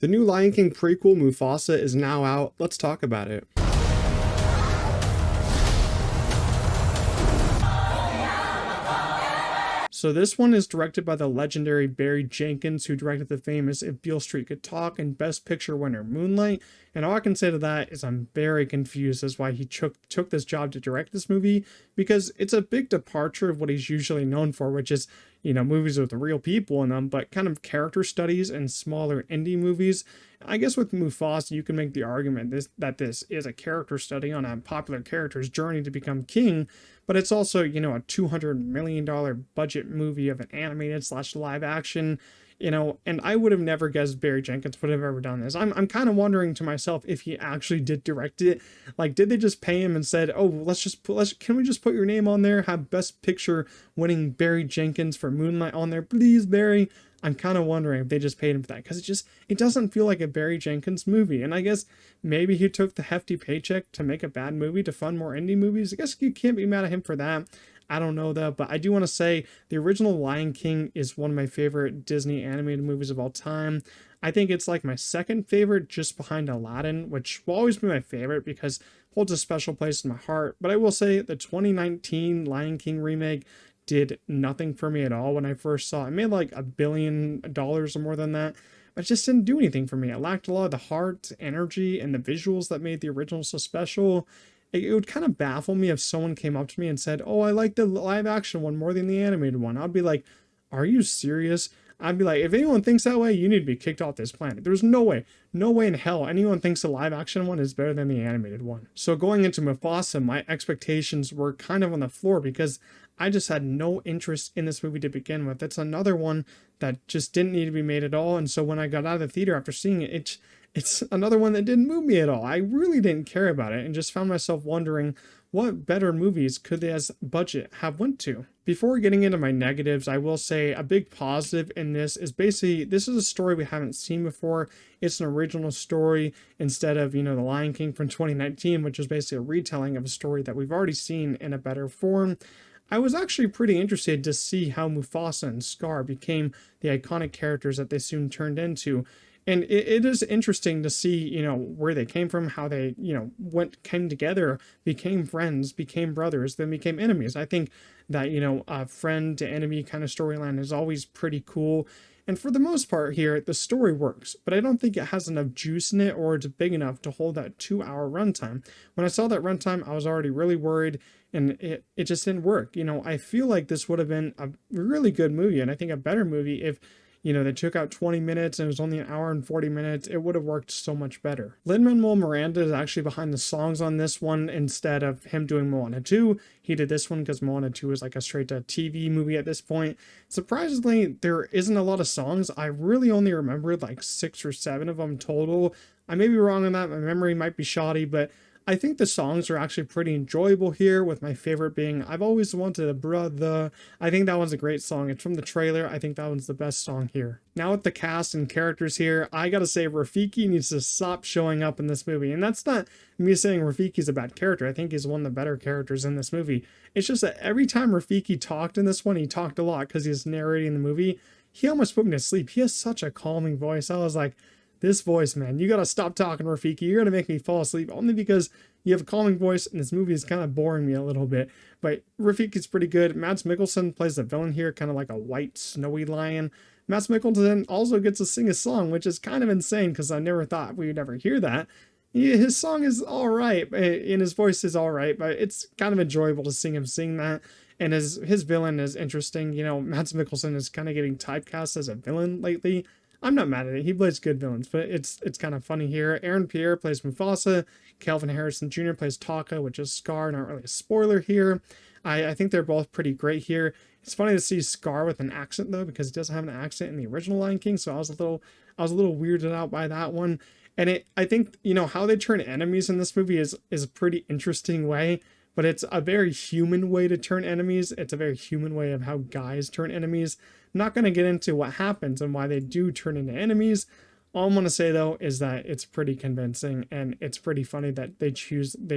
The new Lion King prequel, Mufasa, is now out. Let's talk about it. So this one is directed by the legendary Barry Jenkins, who directed the famous If Beale Street Could Talk and Best Picture winner Moonlight. And all I can say to that is I'm very confused as why he took this job to direct this movie, because it's a big departure of what he's usually known for, which is, movies with real people in them, but kind of character studies and smaller indie movies. I guess with Mufasa, you can make the argument that this is a character study on a popular character's journey to become king, but it's also, a $200 million budget movie of an animated slash live action, and I would have never guessed Barry Jenkins would have ever done this. I'm kind of wondering to myself if he actually did direct it. Like, did they just pay him and said, oh, can we just put your name on there? Have Best Picture winning Barry Jenkins for Moonlight on there, please, Barry? I'm kind of wondering if they just paid him for that, because it doesn't feel like a Barry Jenkins movie. And I guess maybe he took the hefty paycheck to make a bad movie to fund more indie movies. I guess you can't be mad at him for that. I don't know though, but I do want to say the original Lion King is one of my favorite Disney animated movies of all time. I think it's like my second favorite, just behind Aladdin, which will always be my favorite because it holds a special place in my heart. But I will say the 2019 Lion King remake did nothing for me at all when I first saw it. It made like $1 billion or more than that. But it just didn't do anything for me. It lacked a lot of the heart, energy, and the visuals that made the original so special. It would kind of baffle me if someone came up to me and said, oh, I like the live action one more than the animated one. I'd be like, are you serious? I'd be like, if anyone thinks that way, you need to be kicked off this planet. There's no way in hell anyone thinks the live action one is better than the animated one. So going into Mufasa, my expectations were kind of on the floor because I just had no interest in this movie to begin with. It's another one that just didn't need to be made at all. And so when I got out of the theater after seeing it, it's another one that didn't move me at all. I really didn't care about it and just found myself wondering what better movies could this budget have went to. Before getting into my negatives, I will say a big positive in this is basically this is a story we haven't seen before. It's an original story instead of, The Lion King from 2019, which is basically a retelling of a story that we've already seen in a better form. I was actually pretty interested to see how Mufasa and Scar became the iconic characters that they soon turned into. And it is interesting to see, where they came from, how they, came together, became friends, became brothers, then became enemies. I think that, a friend to enemy kind of storyline is always pretty cool. And for the most part here, the story works, but I don't think it has enough juice in it or it's big enough to hold that 2 hour runtime. When I saw that runtime, I was already really worried and it just didn't work. I feel like this would have been a really good movie and I think a better movie if they took out 20 minutes and it was only an hour and 40 minutes. It would have worked so much better. Lin-Manuel Miranda is actually behind the songs on this one instead of him doing Moana 2. He did this one because Moana 2 is like a straight to TV movie at this point. Surprisingly, there isn't a lot of songs. I really only remembered like 6 or 7 of them total. I may be wrong on that. My memory might be shoddy, but I think the songs are actually pretty enjoyable here, with my favorite being I've Always Wanted a Brother. I think that one's a great song. It's from the trailer. I think that one's the best song here. Now with the cast and characters here, I gotta say Rafiki needs to stop showing up in this movie. And that's not me saying Rafiki's a bad character. I think he's one of the better characters in this movie. It's just that every time Rafiki talked in this one, he talked a lot because he's narrating the movie. He almost put me to sleep. He has such a calming voice. I was like, this voice, man, you gotta stop talking, Rafiki. You're gonna make me fall asleep only because you have a calming voice and this movie is kind of boring me a little bit. But Rafiki's pretty good. Mads Mikkelsen plays the villain here, kind of like a white, snowy lion. Mads Mikkelsen also gets to sing a song, which is kind of insane because I never thought we would ever hear that. His song is all right, and his voice is all right, but it's kind of enjoyable to sing him sing that. And his villain is interesting. Mads Mikkelsen is kind of getting typecast as a villain lately. I'm not mad at it. He plays good villains, but it's kind of funny here. Aaron Pierre plays Mufasa. Calvin Harrison Jr. plays Taka, which is Scar. Not really a spoiler here. I think they're both pretty great here. It's funny to see Scar with an accent though, because he doesn't have an accent in the original Lion King. So I was a little weirded out by that one. And I think how they turn enemies in this movie is a pretty interesting way. But it's a very human way to turn enemies. It's a very human way of how guys turn enemies. I'm not going to get into what happens and why they do turn into enemies. All I'm going to say though is that it's pretty convincing and it's pretty funny that they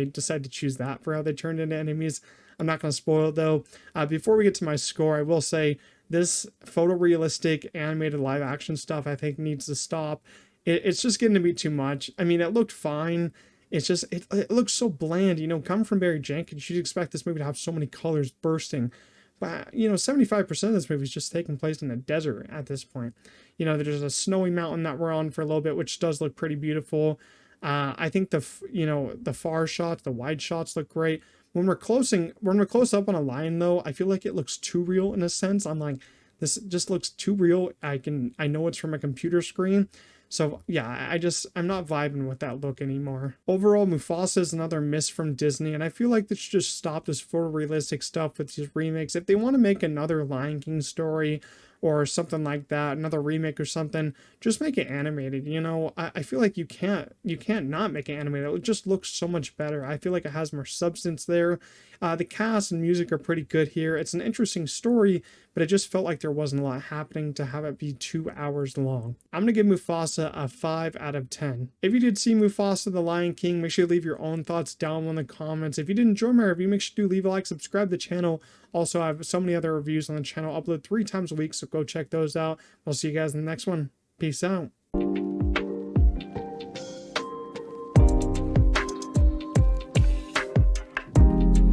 decide to choose that for how they turn into enemies. I'm not going to spoil it though. Before we get to my score, I will say this photorealistic animated live action stuff I think needs to stop. it's just getting to be too much. I mean, it looked fine. It's just it looks so bland. You know, coming from Barry Jenkins, you'd expect this movie to have so many colors bursting. But you know, 75% of this movie is just taking place in a desert at this point. You know, there's a snowy mountain that we're on for a little bit, which does look pretty beautiful. I think you know, the far shots, the wide shots look great. When we're close up on a lion though, I feel like it looks too real in a sense. I'm like, this just looks too real. I know it's from a computer screen. So yeah, I'm not vibing with that look anymore. Overall, Mufasa is another miss from Disney, and I feel like they should just stop this photorealistic stuff with these remakes. If they want to make another Lion King story or something like that, another remake or something, just make it animated. You know, I feel like you can't not make it animated. It just looks so much better. I feel like it has more substance there. The cast and music are pretty good here. It's an interesting story, but it just felt like there wasn't a lot happening to have it be 2 hours long. I'm gonna give Mufasa a 5 out of 10. If you did see Mufasa the Lion King, make sure you leave your own thoughts down in the comments. If you did enjoy my review, make sure to leave a like, subscribe to the channel. Also, I have so many other reviews on the channel, upload 3 times a week, so go check those out. I'll see you guys in the next one. Peace out.